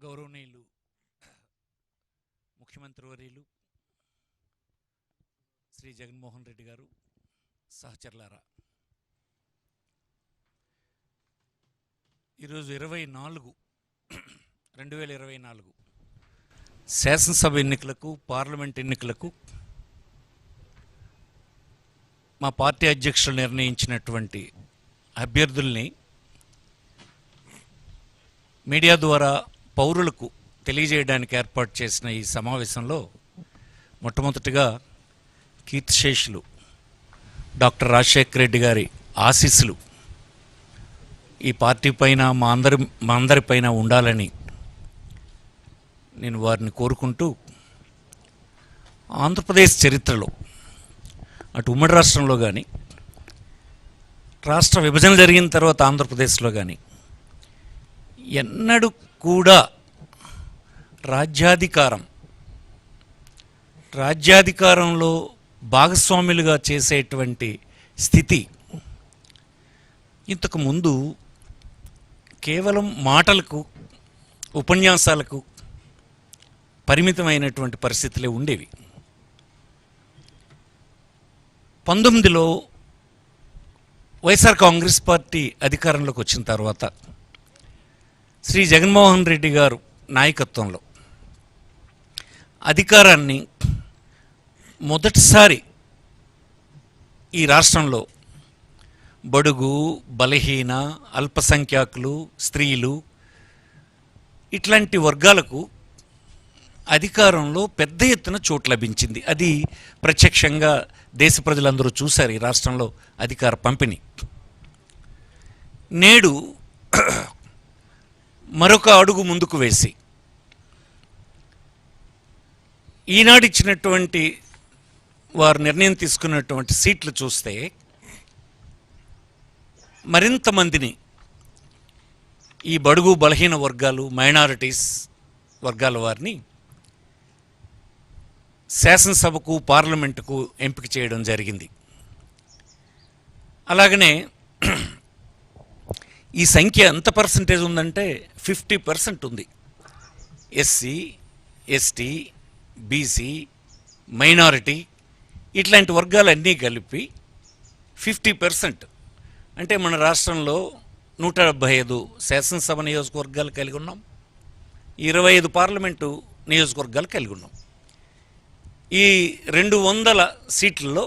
గౌరవనీయులు ముఖ్యమంత్రి వర్యులు శ్రీ జగన్మోహన్ రెడ్డి గారు, సహచరులారా, ఈరోజు 2024 శాసనసభ ఎన్నికలకు, పార్లమెంట్ ఎన్నికలకు మా పార్టీ అధ్యక్షులు నిర్ణయించినటువంటి అభ్యర్థుల్ని మీడియా ద్వారా పౌరులకు తెలియజేయడానికి ఏర్పాటు చేసిన ఈ సమావేశంలో మొట్టమొదటిగా కీర్తిశేషులు డాక్టర్ రాజశేఖర రెడ్డి గారి ఆశీస్సులు ఈ పార్టీ పైన మా అందరిపైన ఉండాలని నేను వారిని కోరుకుంటూ, ఆంధ్రప్రదేశ్ చరిత్రలో అటు ఉమ్మడి రాష్ట్రంలో కానీ, రాష్ట్ర విభజన జరిగిన తర్వాత ఆంధ్రప్రదేశ్లో కానీ ఎన్నడూ కూడా రాజ్యాధికారంలో భాగస్వాములుగా చేసేటువంటి స్థితి ఇంతకుముందు కేవలం మాటలకు, ఉపన్యాసాలకు పరిమితమైనటువంటి పరిస్థితులే ఉండేవి. 19లో వైఎస్ఆర్ కాంగ్రెస్ పార్టీ అధికారంలోకి వచ్చిన తర్వాత శ్రీ జగన్మోహన్ రెడ్డి గారు నాయకత్వంలో అధికారాన్ని మొదటిసారి ఈ రాష్ట్రంలో బడుగు, బలహీన, అల్పసంఖ్యాకులు, స్త్రీలు ఇట్లాంటి వర్గాలకు అధికారంలో పెద్ద ఎత్తున చోటు లభించింది. అది ప్రత్యక్షంగా దేశ ప్రజలందరూ చూశారు ఈ రాష్ట్రంలో అధికార పంపిణీ. నేడు మరొక అడుగు ముందుకు వేసి ఈనాడు ఇచ్చినటువంటి వారు నిర్ణయం తీసుకున్నటువంటి సీట్లు చూస్తే మరింత మందిని ఈ బడుగు, బలహీన వర్గాలు, మైనారిటీస్ వర్గాల వారిని శాసనసభకు, పార్లమెంటుకు ఎంపిక చేయడం జరిగింది. అలాగనే ఈ సంఖ్య ఎంత పర్సంటేజ్ ఉందంటే 50% ఉంది. ఎస్సీ, ఎస్టీ, బీసీ, మైనారిటీ ఇట్లాంటి వర్గాలన్నీ కలిపి 50%. అంటే మన రాష్ట్రంలో 175 శాసనసభ నియోజకవర్గాలు కలిగి ఉన్నాం, 25 పార్లమెంటు నియోజకవర్గాలు కలిగి ఉన్నాం. ఈ 200 సీట్లలో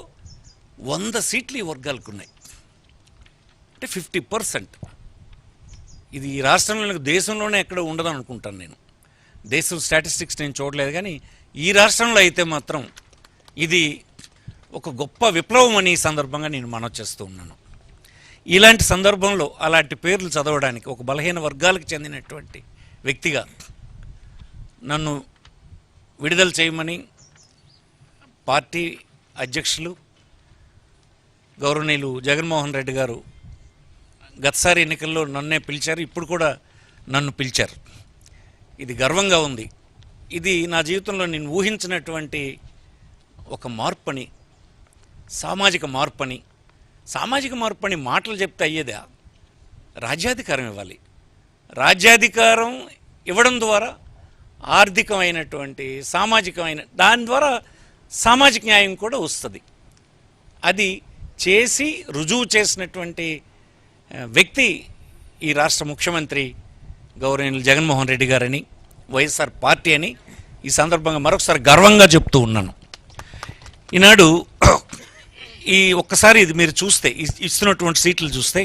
100 సీట్లు ఈ వర్గాలకు ఉన్నాయి. అంటే 50%. ఇది ఈ రాష్ట్రంలో, దేశంలోనే ఎక్కడ ఉండదని అనుకుంటాను నేను. దేశం స్టాటిస్టిక్స్ నేను చూడలేదు, కానీ ఈ రాష్ట్రంలో అయితే మాత్రం ఇది ఒక గొప్ప విప్లవం అని ఈ సందర్భంగా నేను మనవి చేస్తూ ఉన్నాను. ఇలాంటి సందర్భంలో అలాంటి పేర్లు చదవడానికి ఒక బలహీన వర్గాలకు చెందినటువంటి వ్యక్తిగా నన్ను విడుదల చేయమని పార్టీ అధ్యక్షులు గౌరవనీయులు జగన్మోహన్ రెడ్డి గారు గతసారి ఎన్నికల్లో నన్నే పిలిచారు, ఇప్పుడు కూడా నన్ను పిలిచారు. ఇది గర్వంగా ఉంది. ఇది నా జీవితంలో నేను ఊహించినటువంటి ఒక మార్పని, సామాజిక మార్పని మాటలు చెప్తే అయ్యేదా? రాజ్యాధికారం ఇవ్వాలి. రాజ్యాధికారం ఇవ్వడం ద్వారా ఆర్థికమైనటువంటి, సామాజికమైన దాని ద్వారా సామాజిక న్యాయం కూడా వస్తుంది. అది చేసి రుజువు చేసినటువంటి వ్యక్తి ఈ రాష్ట్ర ముఖ్యమంత్రి గౌరవనీయులు జగన్మోహన్ రెడ్డి గారని, వైఎస్ఆర్ పార్టీ అని ఈ సందర్భంగా మరొకసారి గర్వంగా చెప్తూ ఉన్నాను. ఈనాడు ఈ ఒక్కసారి ఇది మీరు చూస్తే, ఇస్తున్నటువంటి సీట్లు చూస్తే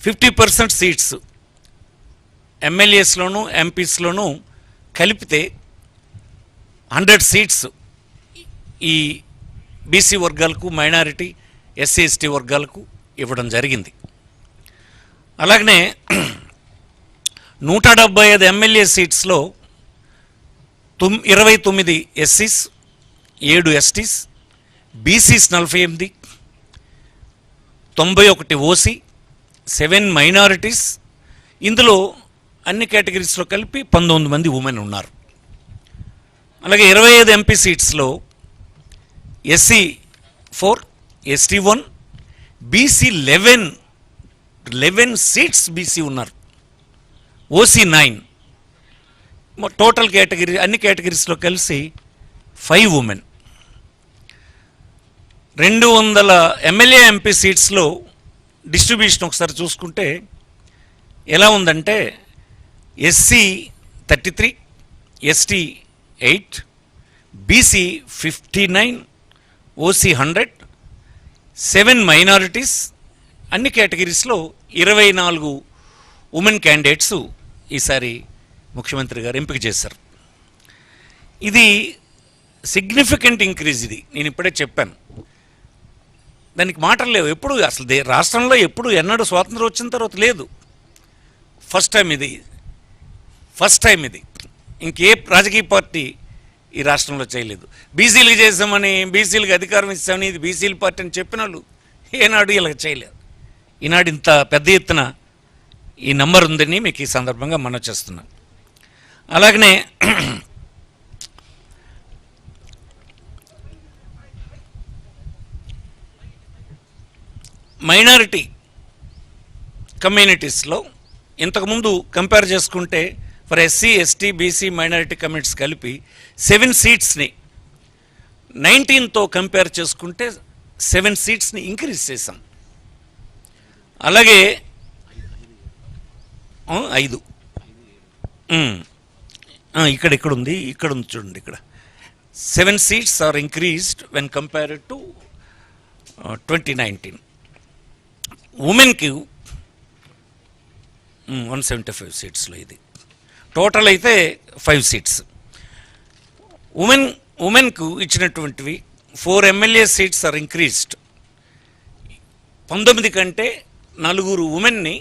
50% సీట్స్ ఎమ్మెల్యేస్లోనూ, ఎంపీస్లోనూ కలిపితే 100 సీట్స్ ఈ బీసీ వర్గాలకు, మైనారిటీ, ఎస్సీ, ఎస్టీ వర్గాలకు ఇవ్వడం జరిగింది. అలాగనే 175 ఎమ్మెల్యే సీట్స్లో 29 ఎస్సీస్, 7 ఎస్టీస్, బీసీస్ 48, 91 ఓసీ, 7 మైనారిటీస్, ఇందులో అన్ని కేటగిరీస్లో కలిపి 19 మంది ఉమెన్ ఉన్నారు. అలాగే 25 ఎంపీ సీట్స్లో SC 4, ST 1, BC 11 seats BC ఉన్నారు. ఓసీ 9, టోటల్ కేటగిరీ అన్ని కేటగిరీస్లో కలిసి 5 ఉమెన్. 200 ఎమ్మెల్యే ఎంపీ సీట్స్లో డిస్ట్రిబ్యూషన్ ఒకసారి చూసుకుంటే ఎలా ఉందంటే SC 33, ST 8, BC 59, OC 100, 7 minorities, అన్ని కేటగిరీస్లో 24 ఉమెన్ క్యాండిడేట్స్ ఈసారి ముఖ్యమంత్రి గారు ఎంపిక చేశారు. ఇది సిగ్నిఫికెంట్ ఇంక్రీజ్. ఇది నేను ఇప్పుడే చెప్పాను, దానికి మాటలు లేవు. ఎప్పుడు అసలు రాష్ట్రంలో ఎప్పుడు ఎన్నడూ స్వాతంత్రం వచ్చిన తర్వాత లేదు. ఫస్ట్ టైం ఇది. ఇంకే రాజకీయ పార్టీ ఈ రాష్ట్రంలో చేయలేదు. బీసీలకు చేసామని, బీసీలకు అధికారం ఇస్తామని, ఇది బీసీల పార్టీ అని చెప్పిన వాళ్ళు ఏనాడు ఇలా చేయలేదు. ఈనాడు ఇంత పెద్ద ఎత్తున ఈ నంబర్ ఉందని మీకు ఈ సందర్భంగా మనం చేస్తున్నాం. అలాగనే మైనారిటీ కమ్యూనిటీస్లో ఇంతకుముందు కంపేర్ చేసుకుంటే for SC, ST, BC, minority communities కలిపి 7 సీట్స్ని 19తో కంపేర్ చేసుకుంటే 7 సీట్స్ని ఇంక్రీజ్ చేశాం. అలాగే 5 ఇక్కడ ఉంది చూడండి, ఇక్కడ 7 seats are increased when compared to 2019. ఉమెన్కి 175 సీట్స్లో ఇది టోటల్ అయితే 5 సీట్స్. ఉమెన్కు ఇచ్చినటువంటివి 4 ఎమ్మెల్యే సీట్స్ ఆర్ ఇంక్రీజ్డ్. 19 కంటే 4 ఉమెన్ని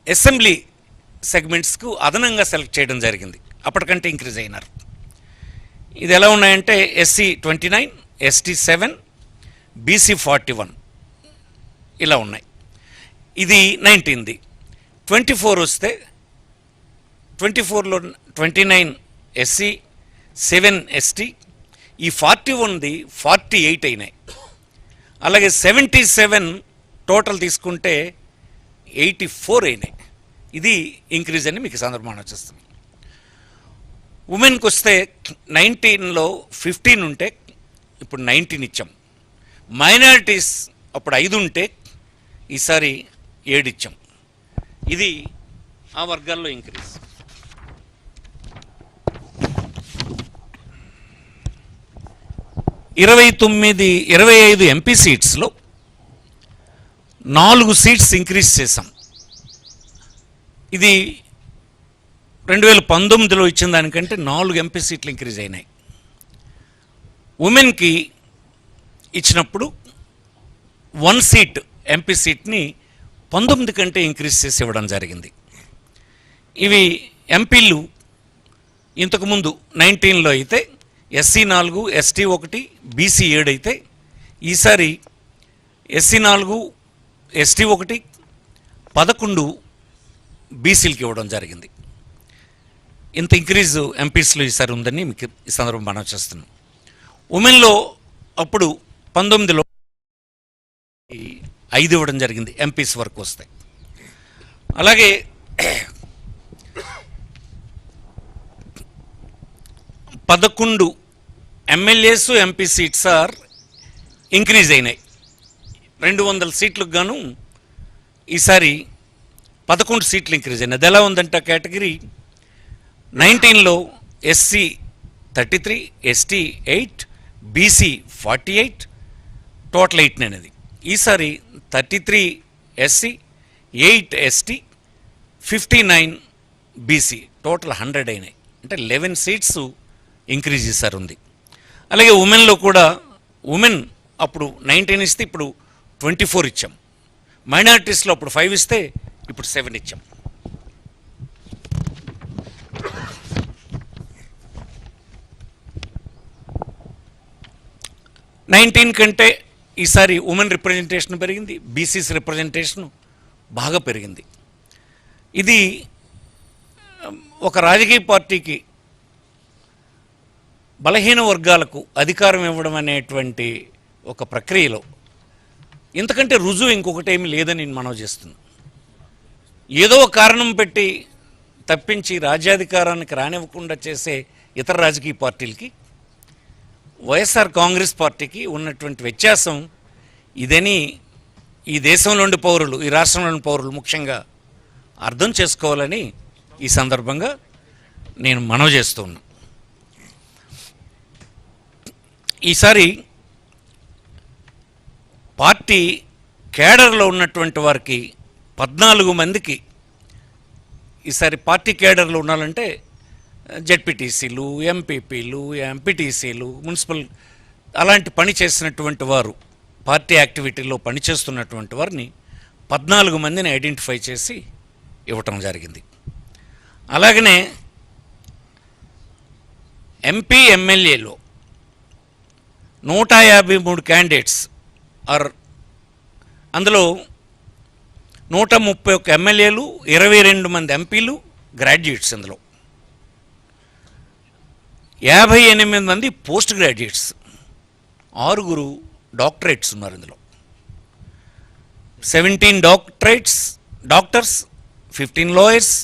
అసెంబ్లీ సెగ్మెంట్స్కు అదనంగా సెలెక్ట్ చేయడం జరిగింది. అప్పటికంటే ఇంక్రీజ్ అయినారు. ఇది ఎలా ఉన్నాయంటే ఎస్సీ 29, ఎస్టీ 7, బీసీ 41 ఇలా ఉన్నాయి. ఇది 19ది. 24 వస్తే 24లో 29 ఎస్సీ, 7 ఎస్టీ, ఈ 41ది 48 అయినాయి. అలాగే 77 టోటల్ తీసుకుంటే 84 అయినాయి. ఇది ఇంక్రీజ్ అని మీకు సందర్భంగా వచ్చేస్తుంది. ఉమెన్కి వస్తే 19లో 15 ఉంటే ఇప్పుడు 19 ఇచ్చాం. మైనారిటీస్ అప్పుడు 5 ఉంటే ఈసారి 7 ఇచ్చాం. ఇది ఆ వర్గాల్లో ఇంక్రీజ్. ఇరవై 25 ఎంపీ సీట్స్లో 4 సీట్స్ ఇంక్రీజ్ చేశాం. ఇది 2019లో ఇచ్చిన దానికంటే 4 ఎంపీ సీట్లు ఇంక్రీజ్ అయినాయి. ఉమెన్కి ఇచ్చినప్పుడు 1 సీట్ ఎంపీ సీట్ని 19 కంటే ఇంక్రీజ్ చేసి ఇవ్వడం జరిగింది. ఇవి ఎంపీలు ఇంతకుముందు 19లో అయితే ఎస్సీ 4, ఎస్టీ 1, బీసీ 7 అయితే ఈసారి ఎస్సీ 4, ఎస్టీ 1, 11 బీసీలకి ఇవ్వడం జరిగింది. ఇంత ఇంక్రీజ్ ఎంపీస్లో ఈసారి ఉందని మీకు ఈ సందర్భం మనం చేస్తున్నాం. ఉమెన్లో అప్పుడు 19లో 5 ఇవ్వడం జరిగింది ఎంపీస్ వరకు వస్తాయి. అలాగే 11 MLAs MP seats are increase అయినాయి. 200 సీట్లకు గాను ఈసారి 11 సీట్లు ఇంక్రీజ్ అయినాయి. అది ఎలా ఉందంటే కేటగిరీ 19లో ఎస్సీ 33, ఎస్టీ 8, బీసీ 48, టోటల్ 8 అనేది. ఈసారి 33 ఎస్సీ, 8 ఎస్టీ, 59 బీసీ, టోటల్ 100 అయినాయి. అంటే 11 సీట్స్ ఇంక్రీజ్ చేశారు ఉంది. అలాగే ఉమెన్లో కూడా ఉమెన్ అప్పుడు 19 ఇస్తే ఇప్పుడు 24 ఇచ్చాం. మైనారిటీస్లో అప్పుడు 5 ఇస్తే ఇప్పుడు 7 ఇచ్చాం. నైన్టీన్ కంటే ఈసారి ఉమెన్ రిప్రజెంటేషన్ పెరిగింది, బీసీస్ రిప్రజెంటేషన్ బాగా పెరిగింది. ఇది ఒక రాజకీయ పార్టీకి బలహీన వర్గాలకు అధికారం ఇవ్వడం అనేటువంటి ఒక ప్రక్రియలో ఇంతకంటే రుజువు ఇంకొకటి ఏమీ లేదని నేను మనవి చేస్తున్నాను. ఏదో కారణం పెట్టి తప్పించి రాజ్యాధికారానికి రానివ్వకుండా చేసే ఇతర రాజకీయ పార్టీలకి వైఎస్ఆర్ కాంగ్రెస్ పార్టీకి ఉన్నటువంటి వ్యత్యాసం ఇదని ఈ దేశంలోని పౌరులు, ఈ రాష్ట్రంలోని పౌరులు ముఖ్యంగా అర్థం చేసుకోవాలని ఈ సందర్భంగా నేను మనవి చేస్తున్నాను. ఈసారి పార్టీ కేడర్లో ఉన్నటువంటి వారికి 14 మందికి ఈసారి పార్టీ కేడర్లో ఉండాలంటే జెడ్పీటీసీలు, ఎంపీపీలు, ఎంపీటీసీలు, మున్సిపల్ అలాంటి పని చేసినటువంటి వారు, పార్టీ యాక్టివిటీలో పనిచేస్తున్నటువంటి వారిని 14 మందిని ఐడెంటిఫై చేసి ఇవ్వటం జరిగింది. అలాగనే ఎంపీ ఎమ్మెల్యేలో 153 క్యాండిడేట్స్ అందులో 131 ఎమ్మెల్యేలు, 22 మంది ఎంపీలు గ్రాడ్యుయేట్స్, అందులో 58 మంది పోస్ట్ గ్రాడ్యుయేట్స్, 6 డాక్టరేట్స్ ఉన్నారు. ఇందులో 17 doctors, 15 lawyers,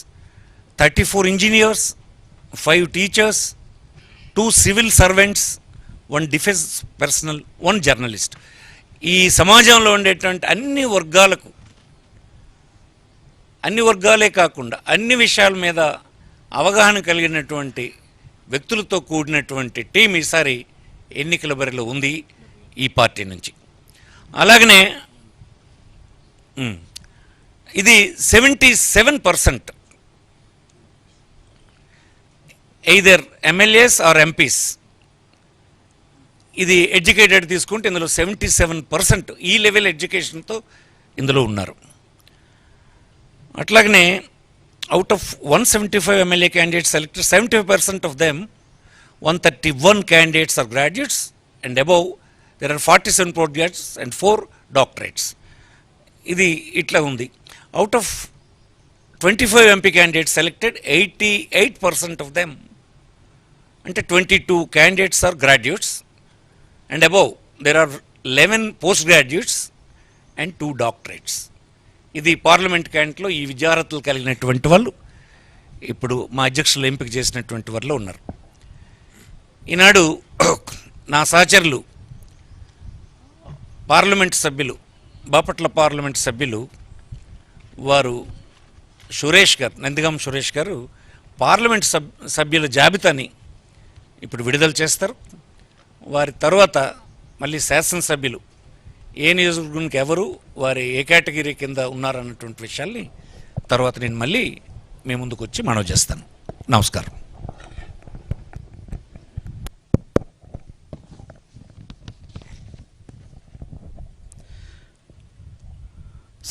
34 engineers, 5 teachers, 2 civil servants, 1 defence personnel, 1 journalist. ఈ సమాజంలో ఉండేటువంటి అన్ని వర్గాలే కాకుండా అన్ని విషయాల మీద అవగాహన కలిగినటువంటి వ్యక్తులతో కూడినటువంటి టీం ఈసారి ఎన్నికల బరిలో ఉంది ఈ పార్టీ నుంచి. అలాగనే ఇది 77% ఎయిదర్ ఎమ్మెల్యేస్ ఆర్ ఎంపీస్. ఇది ఎడ్యుకేటెడ్ తీసుకుంటే ఇందులో 77% ఈ లెవెల్ ఎడ్యుకేషన్తో ఇందులో ఉన్నారు. అట్లాగనే out of 175 MLA candidates selected, 75% of them 131 candidates are graduates and above there are 47 post graduates and 4 doctorates. ఇది ఇట్లా ఉంది. Out of 25 MP candidates selected, 88% of them అంటే 22 candidates are graduates and above there are 11 post graduates and 2 doctorates. ఇది parliament క్యాండిడేట్లో ఈ విద్యార్హతలు కలిగినటువంటి వాళ్ళు ఇప్పుడు మా అధ్యక్షులు ఎంపిక చేసినటువంటి వారిలో ఉన్నారు. ఈనాడు నా సహచరులు పార్లమెంట్ సభ్యులు, బాపట్ల పార్లమెంట్ సభ్యులు వారు నందిగాం సురేష్ గారు పార్లమెంట్ సభ్యుల జాబితాని ఇప్పుడు విడుదల చేస్తారు. వారి తర్వాత మళ్ళీ శాసనసభ్యులు ఏ నియోజకవర్గానికి ఎవరు, వారి ఏ కేటగిరీ కింద ఉన్నారన్నటువంటి విషయాల్ని తర్వాత నేను మళ్ళీ మీ ముందుకు వచ్చి మనవి చేస్తాను. నమస్కారం.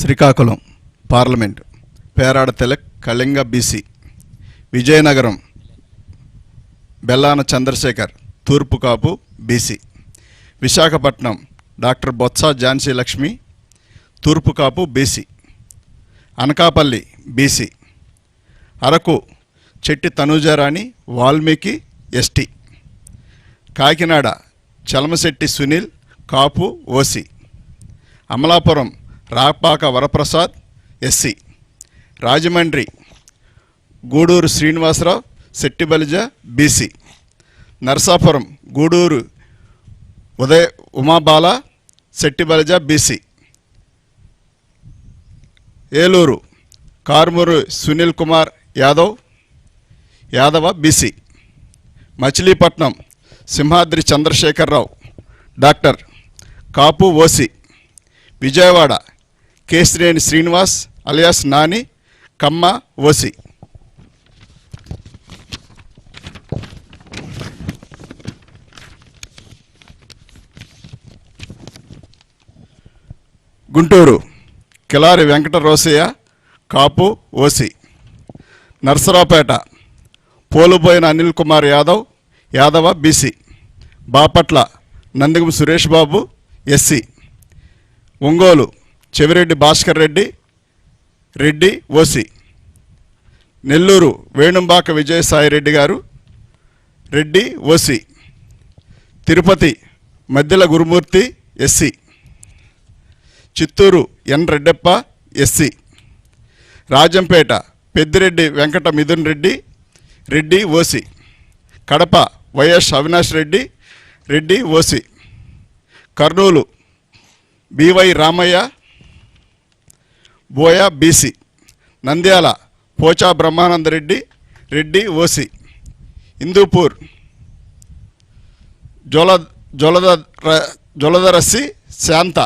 Srikakulam parliament Perada Tilak Kalinga BC, Vizianagaram Bellana Chandrasekhar Turpu Kapu BC, Visakhapatnam doctor Botsa Jhansi Lakshmi Turpu Kapu BC, Anakapalli BC, Araku Chetti Tanujarani Valmiki ST, Kakinada Chalamasetti Sunil Kapu OC, Amalapuram Rapaka Varaprasad SC, Rajahmundry Guduru Srinivasarao Settibalija BC, Narasapuram Guduru Umabala Settibalija BC, Eluru Karumuru Sunil Kumar Yadava BC, Machilipatnam Simhadri Chandrasekhararao doctor Kapu OC, Vijayawada Kesineni Srinivas alias Nani Kamma OC. Guntur Kilari Venkata Rosaiah Kapu OC, Narasaraopet Polubhoina Anil Kumar Yadava BC, Bapatla Nandigam Suresh Babu SC, Ongole Chevireddy Bhaskar Reddy OC, Nellore Venumbaka Vijayasai Reddy గారు Reddy OC, Tirupati Maddela Gurumoorthy SC, Chittoor N Reddeppa SC, Rajampet Peddireddy Venkata Mithun Reddy Reddy OC. Kadapa YS Avinash Reddy Reddy OC. Kurnool BY Ramaiah Boya BC. Nandyal Pocha Brahmanandareddy Reddy OC. Hindupur Joladarasi Shanta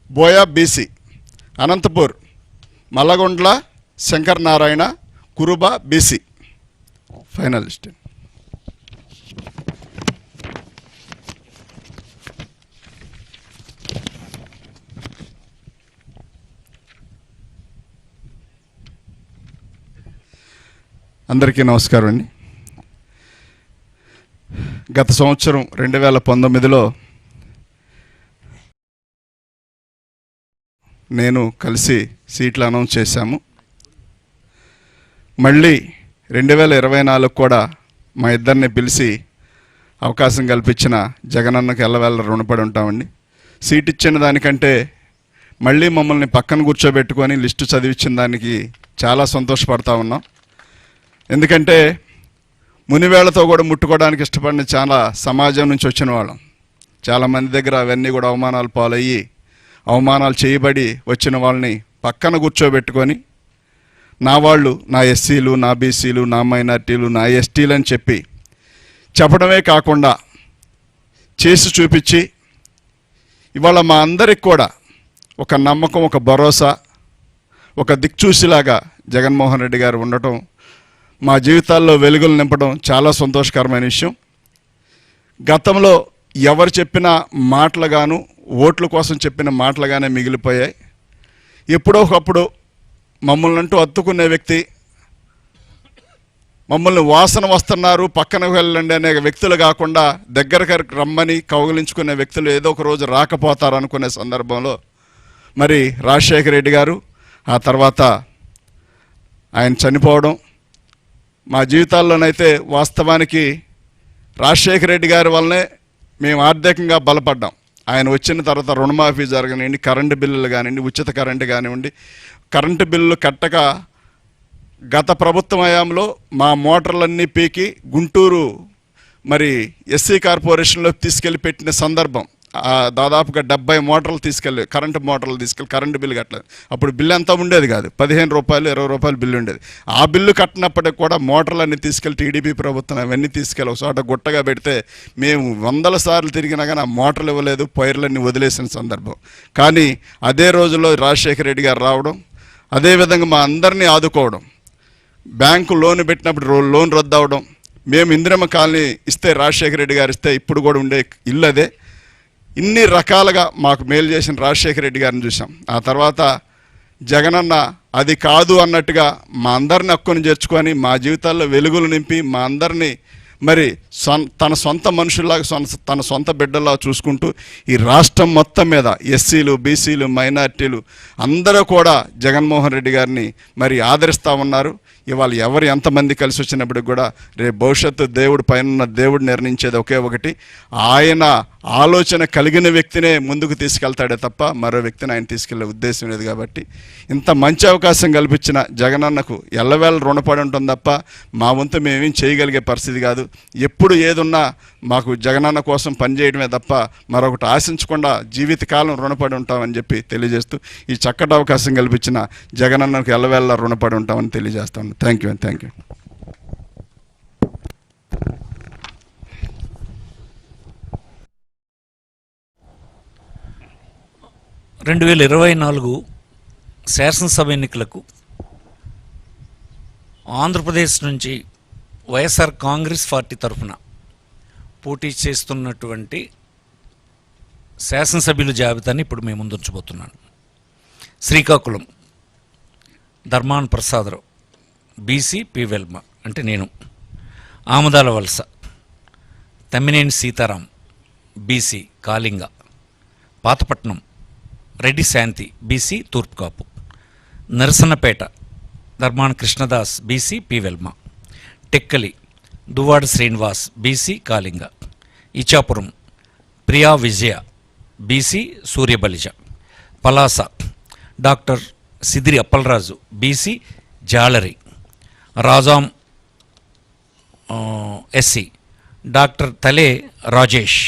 Boya BC. Anantapur Mallagondla Shankar Narayana Kuruba BC. Final list. అందరికీ నమస్కారం అండి. గత సంవత్సరం 2019లో నేను కలిసి సీట్లు announce చేశాము. మళ్ళీ 2024 కూడా మా ఇద్దరిని పిలిచి అవకాశం కల్పించిన జగనన్నకు ఎల్లవేళ రుణపడి ఉంటామండి. సీట్ ఇచ్చిన దానికంటే మళ్ళీ మమ్మల్ని పక్కన కూర్చోబెట్టుకొని లిస్టు చదివించిన దానికి చాలా సంతోషపడతా ఉన్నాం. ఎందుకంటే మునివేళ్లతో కూడా ముట్టుకోవడానికి ఇష్టపడిన చాలా సమాజం నుంచి వచ్చిన వాళ్ళం. చాలామంది దగ్గర అవన్నీ కూడా అవమానాలు పాలయ్యి అవమానాలు చేయబడి వచ్చిన వాళ్ళని పక్కన కూర్చోబెట్టుకొని నా వాళ్ళు, నా ఎస్సీలు, నా బీసీలు, నా మైనార్టీలు, నా ఎస్టీలు అని చెప్పడమే కాకుండా చేసి చూపించి ఇవాళ మా అందరికి కూడా ఒక నమ్మకం, ఒక భరోసా, ఒక దిక్చూసిలాగా జగన్మోహన్ రెడ్డి గారు ఉండటం, మా జీవితాల్లో వెలుగులు నింపడం చాలా సంతోషకరమైన విషయం. గతంలో ఎవరు చెప్పిన మాటలుగాను, ఓట్ల కోసం చెప్పిన మాటలుగానే మిగిలిపోయాయి. ఎప్పుడో ఒకప్పుడు మమ్మల్ని అంటూ అత్తుకునే వ్యక్తి, మమ్మల్ని వాసన వస్తున్నారు పక్కనకు వెళ్ళండి అనే వ్యక్తులు కాకుండా దగ్గరకు రమ్మని కౌగిలించుకునే వ్యక్తులు ఏదో ఒక రోజు రాకపోతారు అనుకునే సందర్భంలో మరి రాజశేఖర రెడ్డి గారు, ఆ తర్వాత ఆయన చనిపోవడం, మా జీవితాల్లోనైతే వాస్తవానికి రాజశేఖర రెడ్డి గారి వల్లనే మేము ఆర్థికంగా బలపడ్డాం. ఆయన వచ్చిన తర్వాత రుణమాఫీ జరగనివ్వండి, కరెంటు బిల్లులు కానివ్వండి, ఉచిత కరెంటు కానివ్వండి, కరెంటు బిల్లులు కట్టక గత ప్రభుత్వం హయాంలో మా మోటార్లన్నీ పీకి గుంటూరు మరి ఎస్సీ కార్పొరేషన్లో తీసుకెళ్ళి పెట్టిన సందర్భం. దాదాపుగా 70 మోటార్లు తీసుకెళ్ళి కరెంటు మోటార్లు తీసుకెళ్ళి కరెంటు బిల్లు కట్టలేదు. అప్పుడు బిల్లు అంతా ఉండేది కాదు, 15 రూపాయలు 20 రూపాయలు బిల్లు ఉండేది. ఆ బిల్లు కట్టినప్పటికి కూడా మోటార్లన్నీ తీసుకెళ్ళి టీడీపీ ప్రభుత్వం అవన్నీ తీసుకెళ్ళి ఒక చోట గుట్టగా పెడితే మేము 100 సార్లు తిరిగినా కానీ ఆ మోటార్లు ఇవ్వలేదు, పైర్లన్నీ వదిలేసిన సందర్భం. కానీ అదే రోజుల్లో రాజశేఖర రెడ్డి గారు రావడం, అదేవిధంగా మా అందరినీ ఆదుకోవడం, బ్యాంకు లోన్ పెట్టినప్పుడు లోన్ రద్దు అవడం, మేము ఇందిరమ్మ కాలనీ ఇస్తే రాజశేఖర రెడ్డి గారు ఇస్తే ఇప్పుడు కూడా ఉండే ఇల్లు అదే. ఇన్ని రకాలుగా మాకు మేలు చేసిన రాజశేఖర రెడ్డి గారిని చూసాం. ఆ తర్వాత జగనన్న అది కాదు అన్నట్టుగా మా అందరిని హక్కుని చేర్చుకొని మా జీవితాల్లో వెలుగులు నింపి మా అందరినీ మరి తన సొంత మనుషుల్లాగా తన సొంత బిడ్డల్లా చూసుకుంటూ ఈ రాష్ట్రం మొత్తం మీద ఎస్సీలు, బీసీలు, మైనార్టీలు అందరూ కూడా జగన్మోహన్ రెడ్డి గారిని మరి ఆదరిస్తూ ఉన్నారు. ఇవాళ ఎవరు ఎంతమంది కలిసి వచ్చినప్పటికి కూడా రేపు భవిష్యత్తు దేవుడు పైన దేవుడు నిర్ణయించేది ఒకే ఒకటి, ఆయన ఆలోచన కలిగిన వ్యక్తినే ముందుకు తీసుకెళ్తాడే తప్ప మరో వ్యక్తిని ఆయన తీసుకెళ్లే ఉద్దేశం లేదు. కాబట్టి ఇంత మంచి అవకాశం కల్పించిన జగనన్నకు ఎల్లవేళ రుణపడి ఉంటుంది తప్ప మా వంతు మేమేం చేయగలిగే పరిస్థితి కాదు. ఎప్పుడు ఏదున్నా మాకు జగనన్న కోసం పనిచేయడమే తప్ప మరొకటి ఆశించకుండా జీవితకాలం రుణపడి ఉంటామని చెప్పి తెలియజేస్తూ ఈ చక్కటి అవకాశం కల్పించిన జగనన్నకు ఎల్లవేళ రుణపడి ఉంటామని తెలియజేస్తాను. Thank you. 2024 శాసనసభ ఎన్నికలకు ఆంధ్రప్రదేశ్ నుంచి వైఎస్ఆర్ కాంగ్రెస్ పార్టీ తరఫున పోటీ చేస్తున్నటువంటి శాసనసభ్యుల జాబితాని ఇప్పుడు మేము ముందుంచబోతున్నాను. శ్రీకాకుళం ధర్మాన ప్రసాదరావు బీసీ పి వెల్మ అంటే నేను. Amadalavalasa Tammineni Sitaram BC Kalinga. Pathapatnam Reddy Shanthi BC Turpukapu. Narasannapeta Dharmana Krishnadas BC P Velama. Tekkali Duvvada Srinivas BC Kalinga. Ichchapuram Priya Vijaya BC Suryabalija. Palasa doctor Sidiri Appalaraju BC Jalari. Rajam SC. Doctor Tale Rajesh.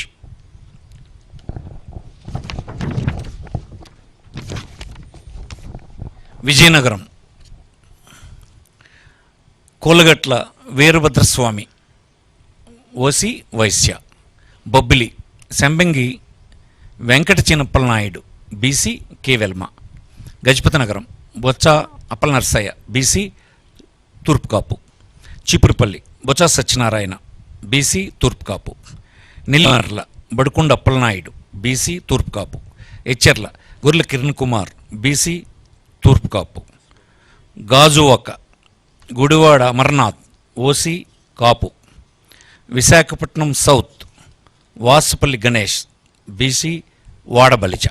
Vizianagaram Kolagatla Veerabhadraswamy OC Vysya. Bobbili Sambangi Venkata Chinnappala Naidu BC K Velama. Gajapathinagaram Botsa Appala Narasayya BC Turpu Kapu. Cheepurupalli Botsa Satyanarayana BC Turpu Kapu. Nellimarla Badukonda Appalanaidu BC Turpu Kapu. Etcherla Gurla Kiran Kumar BC Turpu Kapu. Gajuwaka Gudivada Amarnath OC Kapu. Visakhapatnam south Vasupalli Ganesh BC Vadabalija.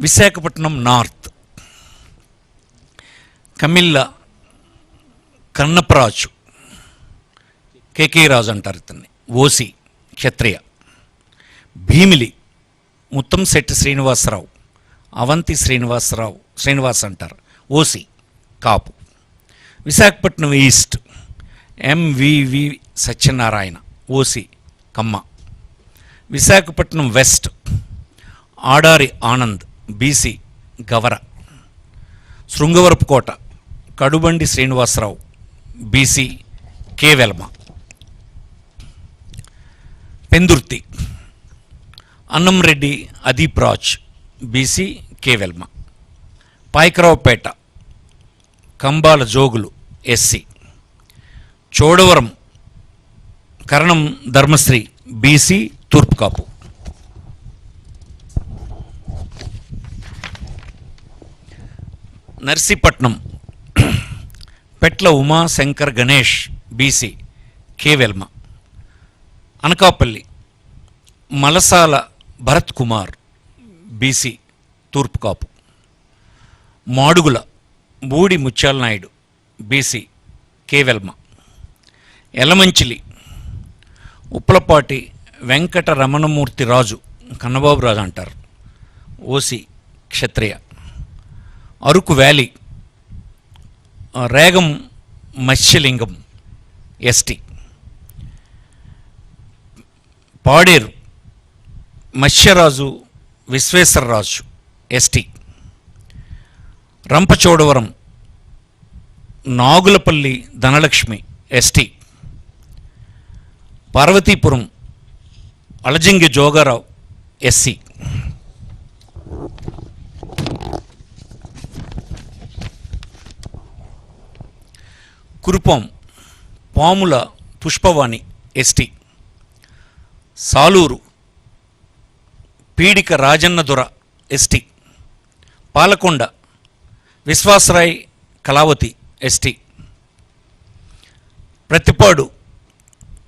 Visakhapatnam north Kamilla Kannaparaju KK Raju అంటారు ఇతన్ని ఓసి క్షత్రియ. భీమిలి ముత్తంశెట్టి శ్రీనివాసరావు అవంతి శ్రీనివాస్ అంటారు OC Kapu. Visakhapatnam east MVV Satyanarayana OC Kamma. Visakhapatnam west Adari Anand BC Gavara. Srungavarapukota Kadubandi Srinivasarao BC K Velama. Pendurthi Annamreddy Adeep Raj BC K Velama. Payakaraopeta Kambala Jogulu SC. Chodavaram Karanam Dharmasri BC Turpu Kapu. Narsipatnam Petla Umashankar Ganesh BC K Velama. Anakapalli Malasala Bharat Kumar BC Turpu Kapu. Madugula Boodi Mutyala Naidu BC K Velama. Elamanchili Uppalapati Venkata Ramanamurthy Raju Kannababu Raju అంటారు OC Kshatriya. Araku valley Regam Matsyalingam ST. Paderu Matsyaraju Visweswararaju ST. Rampachodavaram Nagulapalli Dhanalakshmi ST. Parvathipuram Alajangi Jogarao SC. Kurupam Pamula Pushpavani ST. Saluru Peedika Rajannadora ST. Palakonda Viswasarai Kalavathi ST. Prathipadu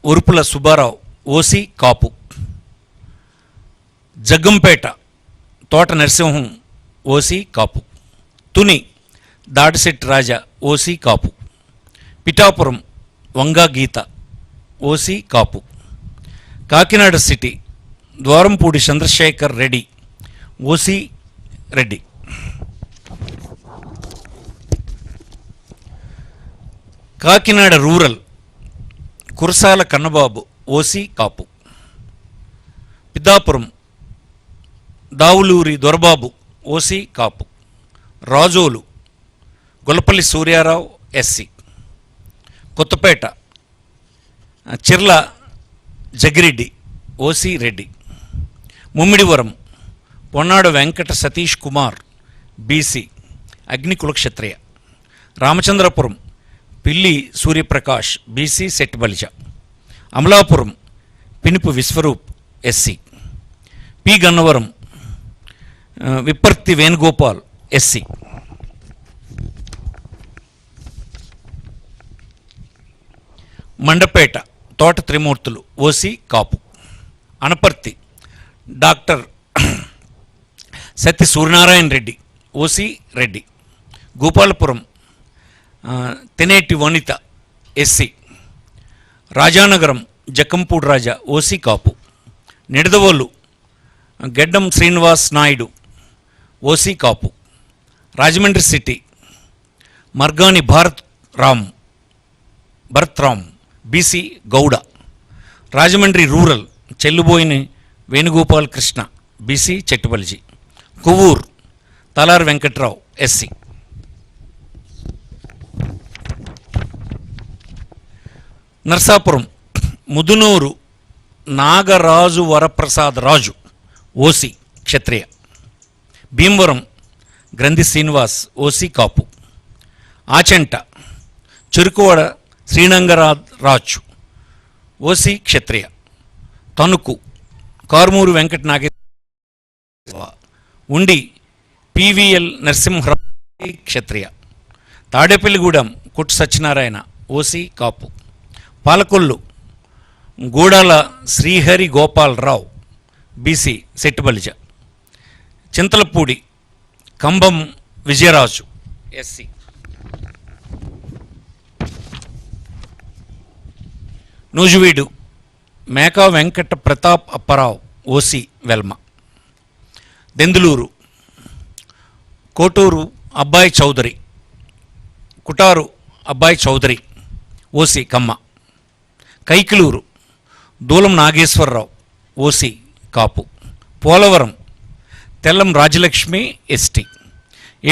Urupula Subbarao OC Kapu. Jaggampeta Thota Narasimham OC Kapu. Tuni Dadisetti Raja OC Kapu. Pithapuram Vanga Geetha OC Kapu. Kakinada city Dwarampudi Chandrasekhar Reddy OC Reddy. Kakinada rural Kurasala Kannababu OC Kapu. Pithapuram Davuluri Dorababu OC Kapu. Razole Gollapalli Suryarao SC. Kothapeta Chirla Jaggireddy OC Reddy. Mummidivaram Ponnada Venkata Satish Kumar BC Agnikula Kshatriya. Ramachandrapuram Pilli Suryaprakash BC Settibalija. Amalapuram Pinipe Viswarup SC. P Gannavaram Vipparthi Venugopal SC. Mandapeta Thota Trimurthulu OC Kapu. Anaparthi doctor Satya Suryanarayana Reddy OC Reddy. Gopalapuram Taneti Vanitha SC. Rajanagaram Jakkampudi Raja OC Kapu. Nidadavolu Geddam Srinivas Naidu OC Kapu. Rajahmundry city Margani Bharat Ram BC Gowda. Rajahmundry rural Chelluboina Venugopal Krishna BC Settibalija. Kovvur Talari Venkatrao SC. Narsapuram Mudunuri Nagaraju Varaprasad Raju OC Kshatriya. Bhimavaram Grandhi Srinivas OC Kapu. Achanta Cherukuvada Srinangaraju OC Kshatriya. Tanuku Karumuri Venkata Nageswara. ఉండి PVL Narasimharao క్షత్రియ. తాడేపల్లిగూడెం కొట్టు Satyanarayana OC కాపు. Palakollu గూడాల Srihari Gopalarao BC సెట్టుబలిజ. Chintalapudi కంబం Vijayaraju SC. Nuzvid Meka Venkata Pratap Apparao OC Velma. Denduluru Koturu అబ్బాయి చౌదరి, కుటారు అబ్బాయి Chowdary OC కమ్మ. కైకిలూరు దూలం Nageswararao OC కాపు. Polavaram Tellam Rajalakshmi ST.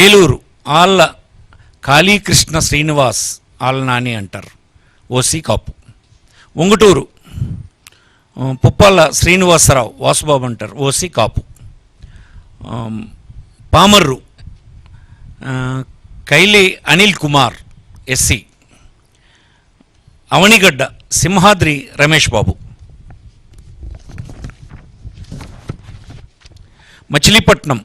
Eluru Alla Kalikrishna Srinivas Alla Nani అంటారు OC కాపు. ఉంగుటూరు పుప్పాల శ్రీనివాసరావు వాసుబాబు అంటారు OC కాపు. Pamarru Kaile Anil Kumar SC. Avanigadda Simhadri Ramesh Babu. Machilipatnam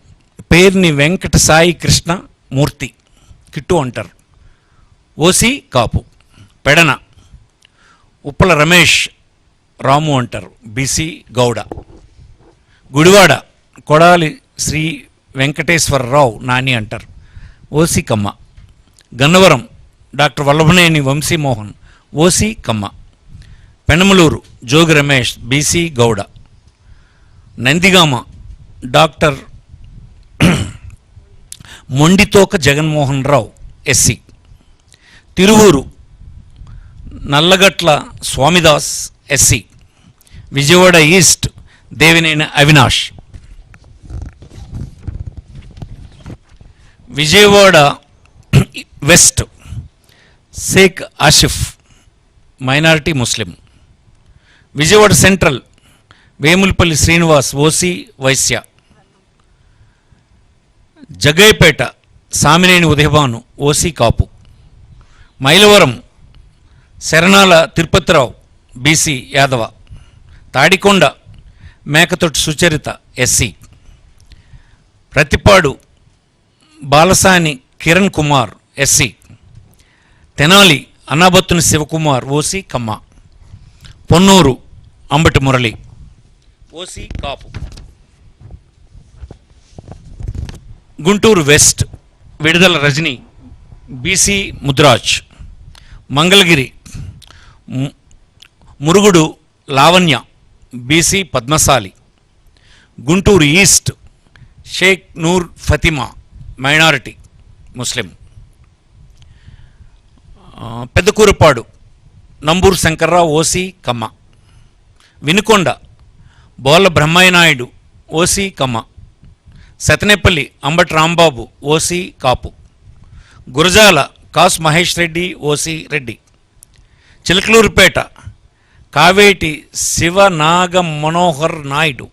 Perni Venkata Sai Krishna Murthy Kittu అంటారు OC Kapu. Pedana Uppala Ramesh Ramu అంటారు BC Gowda. Gudivada Kodali Sri Venkateswararao Nani అంటారు OC Kamma. Gannavaram doctor Vallabhaneni Vamsimohan OC Kamma. Penamaluru Jogi Ramesh BC Gowda. Nandigama doctor Mondithoka Jaganmohan Rao SC. Tiruvuru Nallagatla Swamidas SC. Vijayawada east Devineni Avinash. Vijayawada west Sheikh Asif minority Muslim. Vijayawada central Vemulapalli Srinivas OC Vysya. Jaggayyapeta Samineni Udayabhanu OC Kapu. Mylavaram Saranala Tirupathirao BC Yadava. Tadikonda Mekathoti Sucharitha SC. Prathipadu Balasani Kiran Kumar SC. Tenali Annabathuni Sivakumar OC Kamma. Ponnur Ambati Murali OC Kapu. Guntur west Vidadala Rajini BC Mudiraj. Mangalagiri Murugudu Lavanya BC Padmasali. Guntur east Sheikh Noor Fatima minority Muslim. Pedakurapadu Namburu Sankarrao OC Kamma. Vinukonda Bolla Brahmanaidu OC Kamma. Sattenapalli Ambati Rambabu OC Kapu. Gurajala Kasu Mahesh Reddy OC Reddy. Chilakaluripet Kaveti Sivanaga Manohar Naidu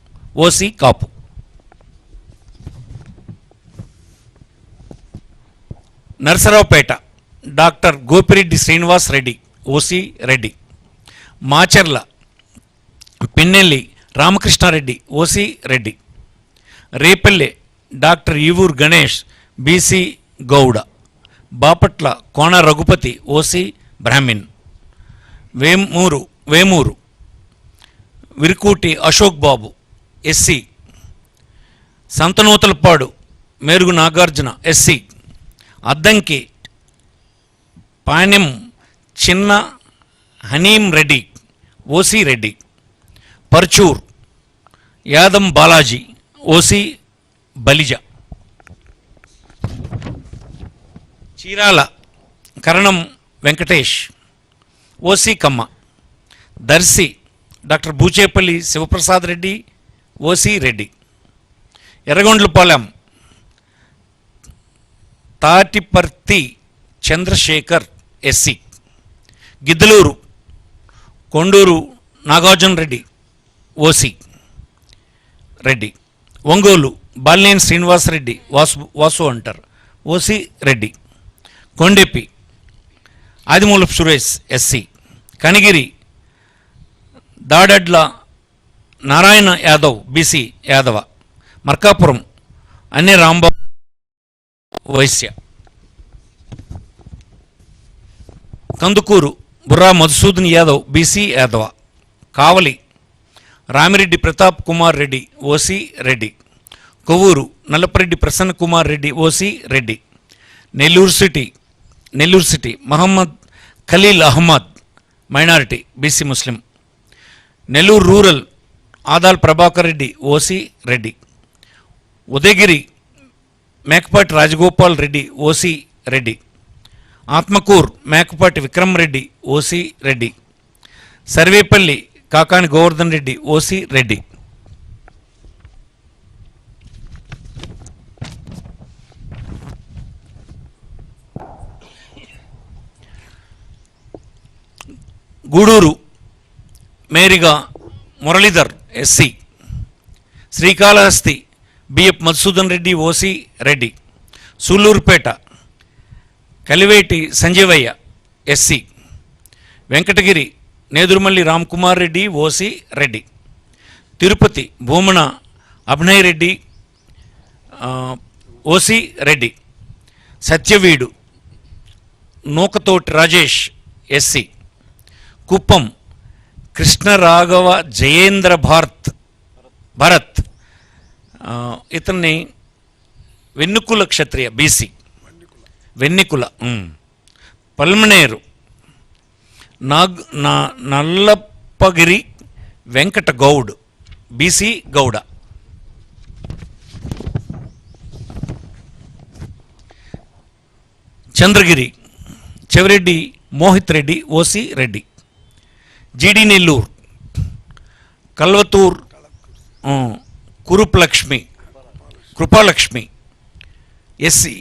OC Kapu. Narasaraopet doctor Gopireddy Srinivas Reddy OC Reddy. Macherla Pinnelli Ramakrishnareddy OC Reddy. Repalle doctor Evuru Ganesh BC Gowda. Bapatla Kona Raghupathi OC Brahmin. Vemuru Varikuti Ashok Babu SC. Santhanuthalapadu Merugu Nagarjuna SC. Addanki Panyam Chinna Hanimi Reddy OC Reddy. Parchur Yadam Balaji OC Balija. Chirala Karanam Venkatesh, OC Kamma. Darsi doctor Buchepalli Sivaprasad Reddy, OC Reddy. Yerragondapalem Tatiparthi Chandrasekhar, SC. Giddalur Kunduru Nagarjuna Reddy, OC Reddy. Ongole Balineni Srinivasareddy, Vasu అంటారు, OC Reddy. కొండెప్పి Adimulapu Suresh, SC. Kanigiri Daddala Narayana Yadav, BC Yadava. Markapuram Anne Rambabu, Vysya. Kandukur Burra Madhusudan Yadav, BC Yadava. Kavali Ramireddy Pratap Kumar Reddy, OC Reddy. Kovur Nallapareddy Prasanna Kumar Reddy, OC Reddy. Nellore city Mohammed Khaleel Ahmed, minority, BC Muslim. Nellore rural Adala Prabhakar Reddy, OC Reddy. Udayagiri Mekapati Rajagopal Reddy, OC Reddy. Atmakur Mekapati Vikram Reddy, OC Reddy. Sarvepalli Kakani Govardhan Reddy, OC Reddy. Gudur Meriga Muralidhar, SC. Srikalahasti BF Madhusudan Reddy, OC Reddy. Sullurpeta Kiliveti Sanjeevaiah, SC. Venkatagiri Nedurumalli Ramkumar Reddy, OC Reddy. Tirupati Bhumana Abhinay Reddy, OC Reddy. Satyavedu Nookathoti Rajesh, SC. Kuppam Krishnaraghava Jayendra Bharat, ఇతన్ని Vannikula Kshatriya, BC. Vannikula. Palamaner Nallappagari Venkata Goud, BC Gowda. Chandragiri Chevireddy Mohith Reddy, OC Reddy. GD Nellore Kalathur Krupalakshmi, SC.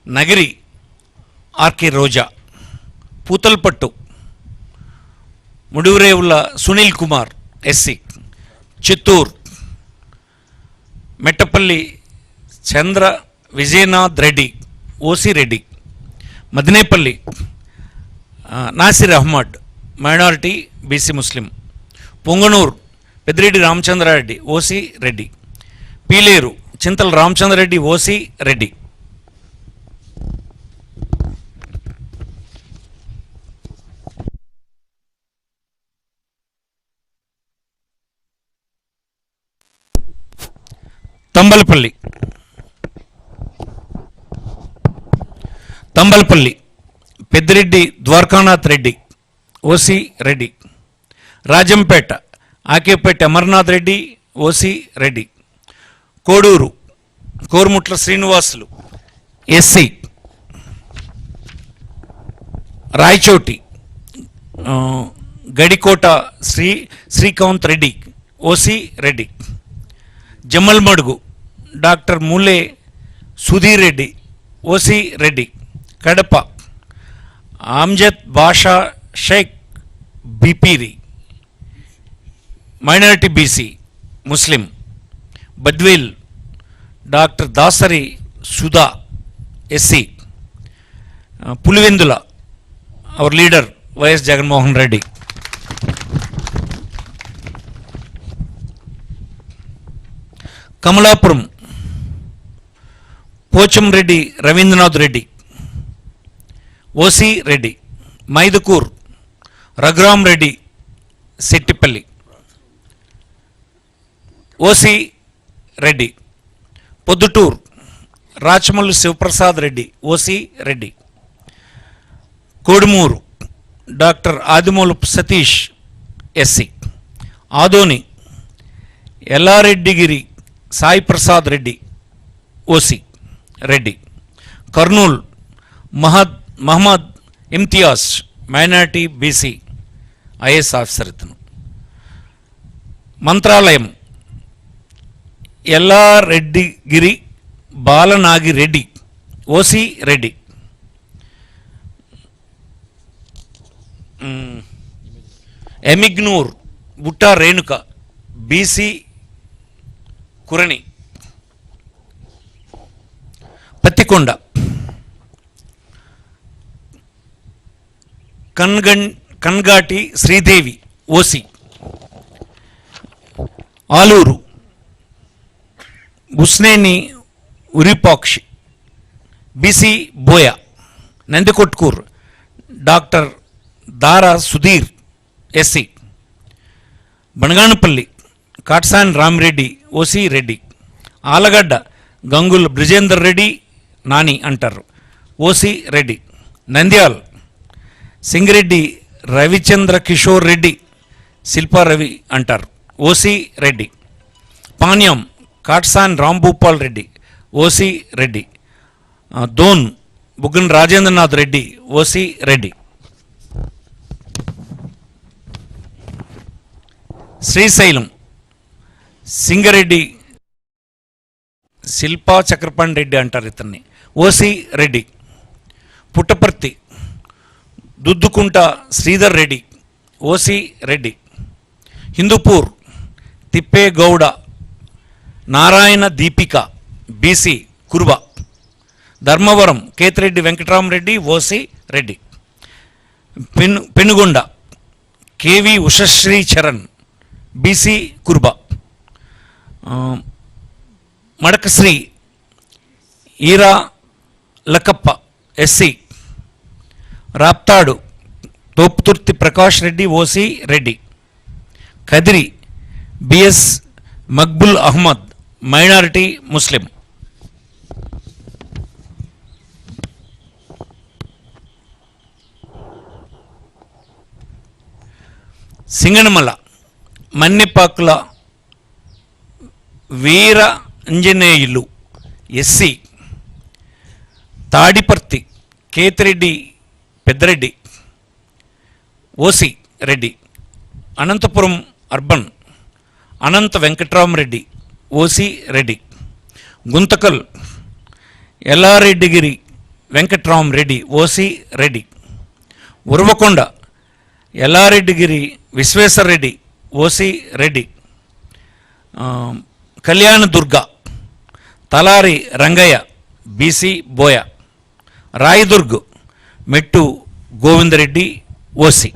Nagari RK Roja. Puthalapattu Mudivarevula Sunil Kumar, SC. Chittoor Mettapalli Chandra Vijayanath Reddy, OC Reddy. Madanapalle Nisar Ahmed, minority, BC Muslim. Punganur Peddireddy Ramachandrareddy, OC Reddy. Pileru Chintala Ramachandrareddy, OC Reddy. Thamballapalle Peddireddy Dwarakanath Reddy, OC Reddy. Rajampet Akepati Amarnath Reddy, OC Reddy. Koduru Korumutla Srinivasulu, SC. Rayachoti Gadikota Srikanth Reddy, OC Reddy. Jammalamadugu doctor Mule Sudheer Reddy, OC Reddy. Kadapa Amzad Basha Sheikh, బిపిరి, minority, BC Muslim. Badvel doctor Dasari Sudha, SC. Pulivendula our leader YS Jaganmohan Reddy. Kamalapuram Pochamreddy Ravindranath Reddy, OC Reddy. Mydukur Raghuram Reddy Shettipalli, OC Reddy. Proddatur Rachamallu Sivaprasad Reddy, OC Reddy. Kodumur doctor Adimulapu Satish, SC. Adoni Yellareddygari Sai Prasad Reddy OC Reddy. Kurnool Mohammed Imtiaz minority BC IAS officer ఇతను. Mantralayam Yellareddygari Balanagireddy OC Reddy. Yemmiganur Butta Renuka BC Kurni. Pattikonda Kangati Sridevi OC. Aluru Busineni Virupakshi BC Boya. Nandikotkur doctor Dara Sudheer SC. Banaganapalle Katasani Ramireddy OC Reddy. Allagadda Gangula Brijendra Reddy Nani అంటారు OC Reddy. Nandyal Singireddy Ravichandra Kishore Reddy Silpa Ravi అంటారు OC Reddy. Panyam Katasani Rambhupal Reddy OC Reddy. Dhone Buggana Rajendranath Reddy OC Reddy. Srisailam Singareddy Silpa Chakrapani Reddy అంటారు ఇతన్ని OC Reddy. Puttaparthi Duddukunta Sridhar Reddy OC Reddy. Hindupur Thippegowda Narayana Deepika BC Kuruba. Dharmavaram Kethireddy Venkataramireddy OC Reddy. Penukonda KV Ushasri Charan BC Kuruba. Madakasira Eera Lakkappa SC. Raptadu Thopudurthi Prakash Reddy OC Reddy. Kadiri BS Maqbool Ahmed minority Muslim. Singanamala Mannepakula Veera Anjaneyulu SC. Tadipatri Kethireddy Peddareddy OC Reddy. Anantapuram urban Anantha Venkatramireddy OC Reddy. Guntakal Yellareddygari Venkatramireddy OC Reddy. Uravakonda Yellareddygari Visweswarareddy OC Reddy. Kalyandurg Talari Rangaiah BC Boya. Rayadurg Mettu Govindareddy OC.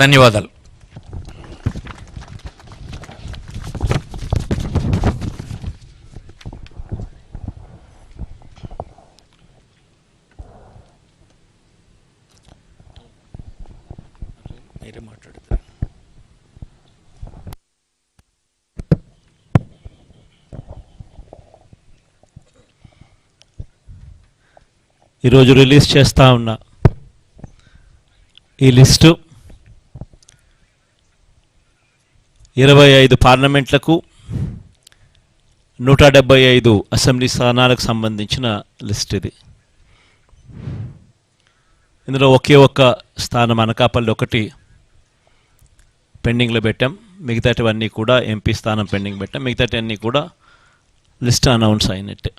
ధన్యవాదాలు. మీరే మాట్లాడతారు. ఈరోజు release చేస్తూ ఉన్న ఈ లిస్టు 25 పార్లమెంట్లకు 175 అసెంబ్లీ స్థానాలకు సంబంధించిన లిస్ట్ ఇది. ఇందులో ఒకే ఒక్క స్థానం అనకాపల్లి ఒకటి పెండింగ్లో పెట్టాం. మిగతాటివన్నీ కూడా ఎంపీ స్థానం పెండింగ్ పెట్టాం. మిగతాటివన్నీ కూడా లిస్ట్ అనౌన్స్ అయినట్టే.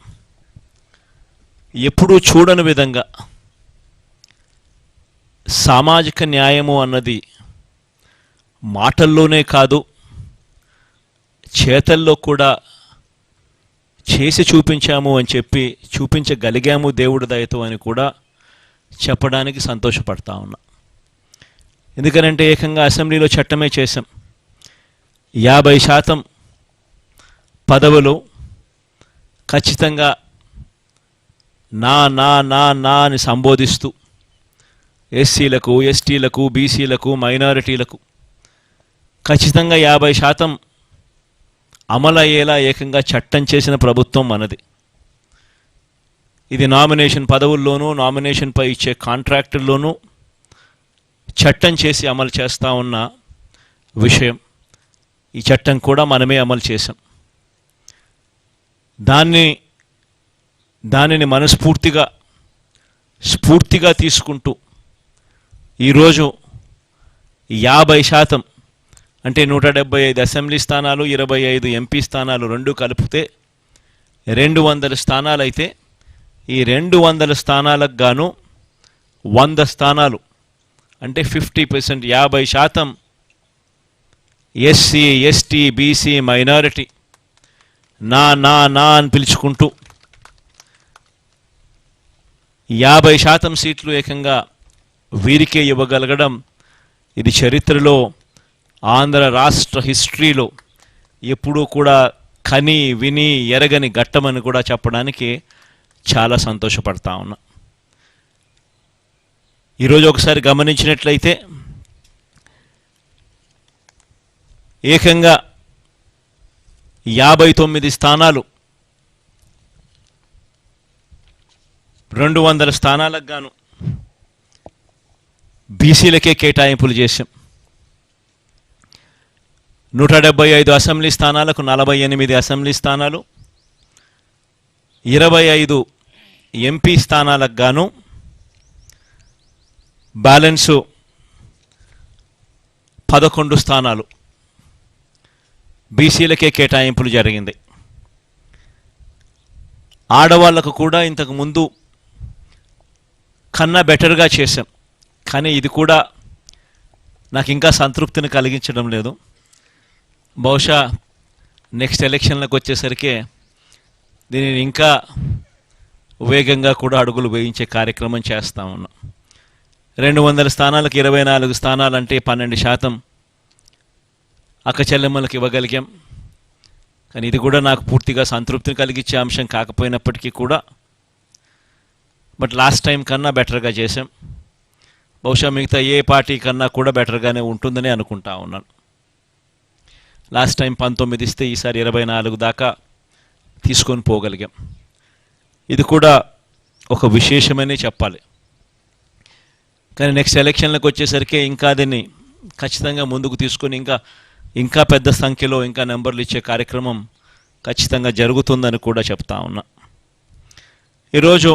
ఎప్పుడూ చూడని విధంగా సామాజిక న్యాయము అన్నది మాటల్లోనే కాదు, చేతల్లో కూడా చేసి చూపించాము అని చెప్పి చూపించగలిగాము దేవుడి దయతో అని కూడా చెప్పడానికి సంతోషపడతా ఉన్నా. ఎందుకనంటే ఏకంగా అసెంబ్లీలో చట్టమే చేశాం. 50% పదవులు ఖచ్చితంగా నా నా నా నా అని సంబోధిస్తూ ఎస్సీలకు, ఎస్టీలకు, బీసీలకు, మైనారిటీలకు ఖచ్చితంగా 50% అమలయ్యేలా ఏకంగా చట్టం చేసిన ప్రభుత్వం మనది. ఇది నామినేషన్ పదవుల్లోనూ, నామినేషన్పై ఇచ్చే ఈ చట్టం కూడా మనమే అమలు చేశాం. దానిని మనస్ఫూర్తిగా స్ఫూర్తిగా తీసుకుంటూ ఈరోజు 50% అంటే 175 అసెంబ్లీ స్థానాలు, 25 ఎంపీ స్థానాలు రెండు కలిపితే 200 స్థానాలు అయితే, ఈ 200 స్థానాలకు గాను 100 స్థానాలు అంటే 50%, 50% ఎస్సీ, ఎస్టీ, బీసీ, మైనారిటీ నా నా నా అని పిలుచుకుంటూ 50% సీట్లు ఏకంగా వీరికే ఇవ్వగలగడం ఇది చరిత్రలో, ఆంధ్ర రాష్ట్ర హిస్టరీలో ఎప్పుడూ కూడా కని విని ఎరగని ఘట్టమని కూడా చెప్పడానికి చాలా సంతోషపడతా ఉన్నా. ఈరోజు ఒకసారి గమనించినట్లయితే ఏకంగా 59 స్థానాలు 200 స్థానాలకు గాను బీసీలకే కేటాయింపులు చేశాం. 175 అసెంబ్లీ స్థానాలకు 48 అసెంబ్లీ స్థానాలు, 25 ఎంపీ స్థానాలకు గాను బ్యాలెన్సు 11 స్థానాలు బీసీలకే కేటాయింపులు జరిగింది. ఆడవాళ్లకు కూడా ఇంతకు ముందు కన్నా బెటర్గా చేశాం, కానీ ఇది కూడా నాకు ఇంకా సంతృప్తిని కలిగించడం లేదు. బహుశా నెక్స్ట్ ఎలక్షన్లకు వచ్చేసరికి దీనిని ఇంకా వేగంగా కూడా అడుగులు వేయించే కార్యక్రమం చేస్తూ ఉన్నాం. 200 స్థానాలకు 24 స్థానాలంటే 12% అక్క చెల్లెమ్మలకు ఇవ్వగలిగాం. కానీ ఇది కూడా నాకు పూర్తిగా సంతృప్తిని కలిగించే అంశం కాకపోయినప్పటికీ కూడా బట్ లాస్ట్ టైం కన్నా బెటర్గా చేసాం. బహుశా మిగతా ఏ పార్టీ కన్నా కూడా బెటర్గానే ఉంటుందని అనుకుంటా ఉన్నాను. లాస్ట్ టైం 19 ఇస్తే ఈసారి 24 దాకా తీసుకొని పోగలిగాం. ఇది కూడా ఒక విశేషమని చెప్పాలి. కానీ నెక్స్ట్ ఎలక్షన్లకు వచ్చేసరికి ఇంకా దీన్ని ఖచ్చితంగా ముందుకు తీసుకొని ఇంకా పెద్ద సంఖ్యలో ఇంకా నెంబర్లు ఇచ్చే కార్యక్రమం ఖచ్చితంగా జరుగుతుందని కూడా చెప్తా ఉన్నా. ఈరోజు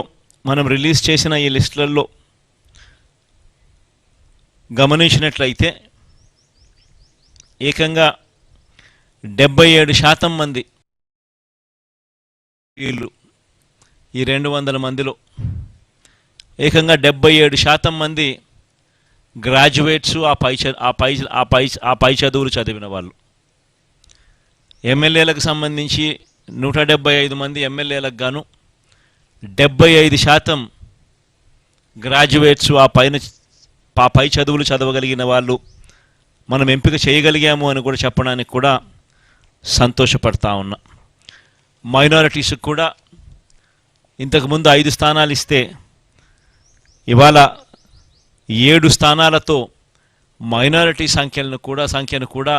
మనం రిలీజ్ చేసిన ఈ లిస్టులలో గమనించినట్లయితే ఏకంగా 77% మంది వీళ్ళు ఈ 200 మందిలో ఏకంగా 77% మంది గ్రాడ్యుయేట్స్, ఆ పై చదువులు చదివిన వాళ్ళు. ఎమ్మెల్యేలకు సంబంధించి 175 మంది ఎమ్మెల్యేలకు గాను 75% గ్రాడ్యుయేట్స్, ఆ పై చదువులు చదవగలిగిన వాళ్ళు మనం ఎంపిక చేయగలిగాము అని కూడా చెప్పడానికి కూడా సంతోషపడతా ఉన్నా. మైనారిటీస్కి కూడా ఇంతకుముందు 5 స్థానాలు ఇస్తే ఇవాళ 7 స్థానాలతో మైనారిటీ సంఖ్యను కూడా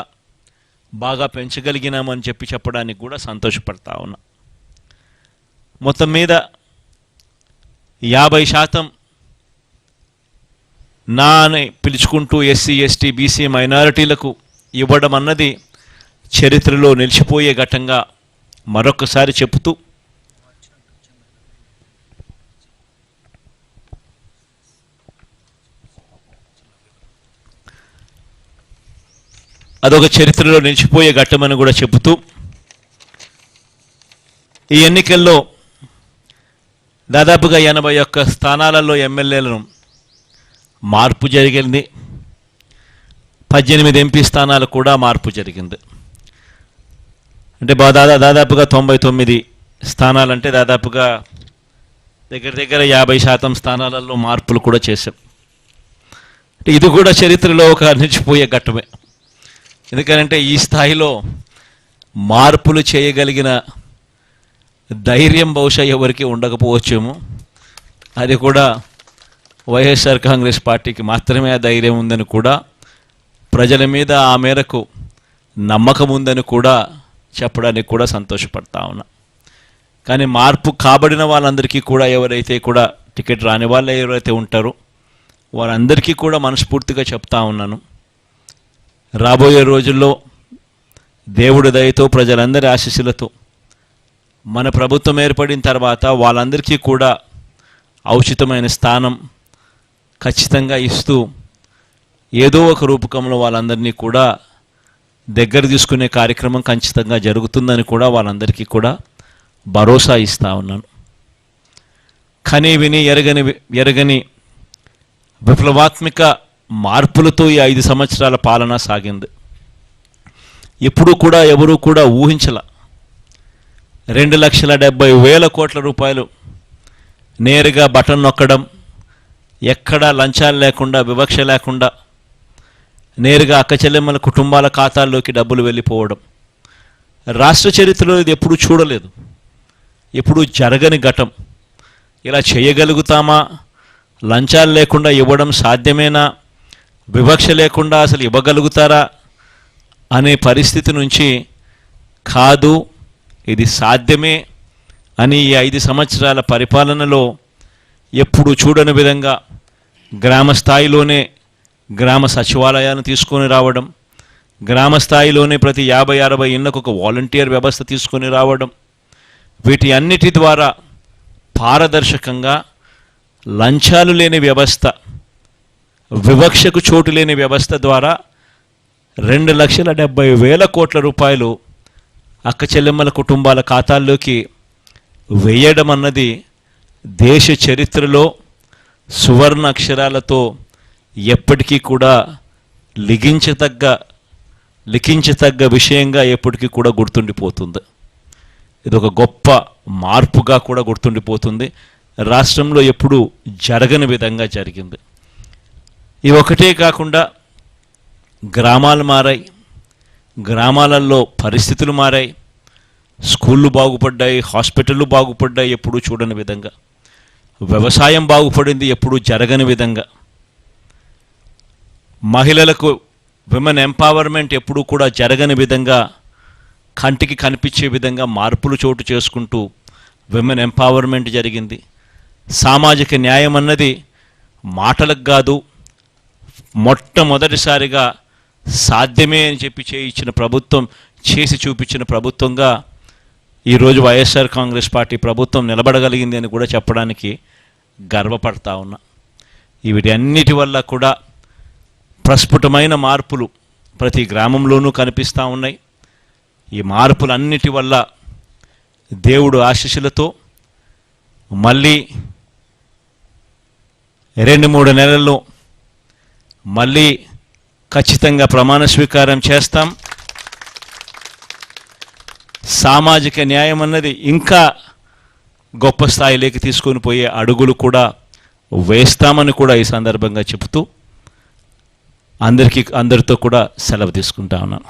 బాగా పెంచగలిగినామని చెప్పడానికి కూడా సంతోషపడతా ఉన్నా. మొత్తం మీద 50% నా అని పిలుచుకుంటూ ఎస్సీ, ఎస్టీ, బీసీ, మైనారిటీలకు ఇవ్వడం అన్నది చరిత్రలో నిలిచిపోయే ఘట్టంగా మరొకసారి చెబుతూ అదొక చరిత్రలో నిలిచిపోయే ఘట్టమని కూడా చెబుతూ ఈ ఎన్నికల్లో దాదాపుగా 81 స్థానాలలో ఎమ్మెల్యేలను మార్పు జరిగింది. 18 ఎంపీ స్థానాలు కూడా మార్పు జరిగింది. అంటే దాదాపుగా 99 స్థానాలంటే దాదాపుగా దగ్గర 50% స్థానాలలో మార్పులు కూడా చేశాం. అంటే ఇది కూడా చరిత్రలో ఒక నిలిచిపోయే ఘట్టమే. ఎందుకంటే ఈ స్థాయిలో మార్పులు చేయగలిగిన ధైర్యం బహుశా ఎవరికి ఉండకపోవచ్చేమో. అది కూడా వైఎస్ఆర్ కాంగ్రెస్ పార్టీకి మాత్రమే ఆ ధైర్యం ఉందని కూడా, ప్రజల మీద ఆ మేరకు నమ్మకం ఉందని కూడా చెప్పడానికి కూడా సంతోషపడతా ఉన్నా. కానీ మార్పు కాబడిన వాళ్ళందరికీ కూడా, ఎవరైతే కూడా టికెట్ రాని వాళ్ళు ఎవరైతే ఉంటారో వారందరికీ కూడా మనస్ఫూర్తిగా చెప్తా ఉన్నాను, రాబోయే రోజుల్లో దేవుడి దయతో ప్రజలందరి ఆశీస్సులతో మన ప్రభుత్వం ఏర్పడిన తర్వాత వాళ్ళందరికీ కూడా ఔచితమైన స్థానం ఖచ్చితంగా ఇస్తూ ఏదో ఒక రూపకంలో వాళ్ళందరినీ కూడా దగ్గర తీసుకునే కార్యక్రమం ఖచ్చితంగా జరుగుతుందని కూడా వాళ్ళందరికీ కూడా భరోసా ఇస్తూ ఉన్నాను. కని విని ఎరగని విప్లవాత్మక మార్పులతో ఈ 5 సంవత్సరాల పాలన సాగింది. ఎప్పుడూ కూడా ఎవరూ కూడా ఊహించల 2,70,000 కోట్ల రూపాయలు నేరుగా బటన్ నొక్కడం, ఎక్కడా లంచాలు లేకుండా, వివక్ష లేకుండా నేరుగా అక్కచెల్లెమ్మల కుటుంబాల ఖాతాల్లోకి డబ్బులు వెళ్ళిపోవడం రాష్ట్ర చరిత్రలో ఇది ఎప్పుడూ చూడలేదు, ఎప్పుడూ జరగని ఘటం. ఇలా చేయగలుగుతామా? లంచాలు లేకుండా ఇవ్వడం సాధ్యమేనా? వివక్ష లేకుండా అసలు ఇవ్వగలుగుతారా అనే పరిస్థితి నుంచి కాదు, ఇది సాధ్యమే అని ఈ 5 సంవత్సరాల పరిపాలనలో ఎప్పుడు చూడని విధంగా గ్రామ స్థాయిలోనే గ్రామ సచివాలయాలను తీసుకొని రావడం, గ్రామ స్థాయిలోనే ప్రతి 50-60 ఇళ్లకు ఒక వాలంటీర్ వ్యవస్థ తీసుకొని రావడం, వీటి అన్నిటి ద్వారా పారదర్శకంగా లంచాలు లేని వ్యవస్థ, వివక్షకు చోటు లేని వ్యవస్థ ద్వారా 2,70,000 కోట్ల రూపాయలు అక్క చెల్లెమ్మల కుటుంబాల ఖాతాల్లోకి వేయడం అన్నది దేశ చరిత్రలో సువర్ణ అక్షరాలతో ఎప్పటికీ కూడా లిఖించతగ్గ విషయంగా ఎప్పటికీ కూడా గుర్తుండిపోతుంది. ఇది ఒక గొప్ప మార్పుగా కూడా గుర్తుండిపోతుంది. రాష్ట్రంలో ఎప్పుడూ జరగని విధంగా జరిగింది. ఇవి ఒకటే కాకుండా గ్రామాలు మారాయి, గ్రామాలలో పరిస్థితులు మారాయి, స్కూళ్ళు బాగుపడ్డాయి, హాస్పిటళ్ళు బాగుపడ్డాయి ఎప్పుడూ చూడని విధంగా, వ్యవసాయం బాగుపడింది ఎప్పుడూ జరగని విధంగా, మహిళలకు విమెన్ ఎంపవర్మెంట్ ఎప్పుడూ కూడా జరగని విధంగా, కంటికి కనిపించే విధంగా మార్పులు చోటు చేసుకుంటూ విమెన్ ఎంపవర్మెంట్ జరిగింది. సామాజిక న్యాయం అన్నది మాటలకు కాదు, మొట్టమొదటిసారిగా సాధ్యమే అని చెప్పి చేయించిన ప్రభుత్వం, చేసి చూపించిన ప్రభుత్వంగా ఈరోజు వైఎస్ఆర్ కాంగ్రెస్ పార్టీ ప్రభుత్వం నిలబడగలిగింది అని కూడా చెప్పడానికి గర్వపడతా ఉన్నా. వీటి అన్నిటి వల్ల కూడా ప్రస్ఫుటమైన మార్పులు ప్రతి గ్రామంలోనూ కనిపిస్తూ ఉన్నాయి. ఈ మార్పులన్నిటి వల్ల దేవుడు ఆశీస్సులతో మళ్ళీ 2-3 నెలల్లో మళ్ళీ ఖచ్చితంగా ప్రమాణ స్వీకారం చేస్తాం. సామాజిక న్యాయం అన్నది ఇంకా గొప్ప స్థాయిలోకి తీసుకొని పోయే అడుగులు కూడా వేస్తామని కూడా ఈ సందర్భంగా చెబుతూ అందరితో కూడా సెలవు తీసుకుంటా ఉన్నాను.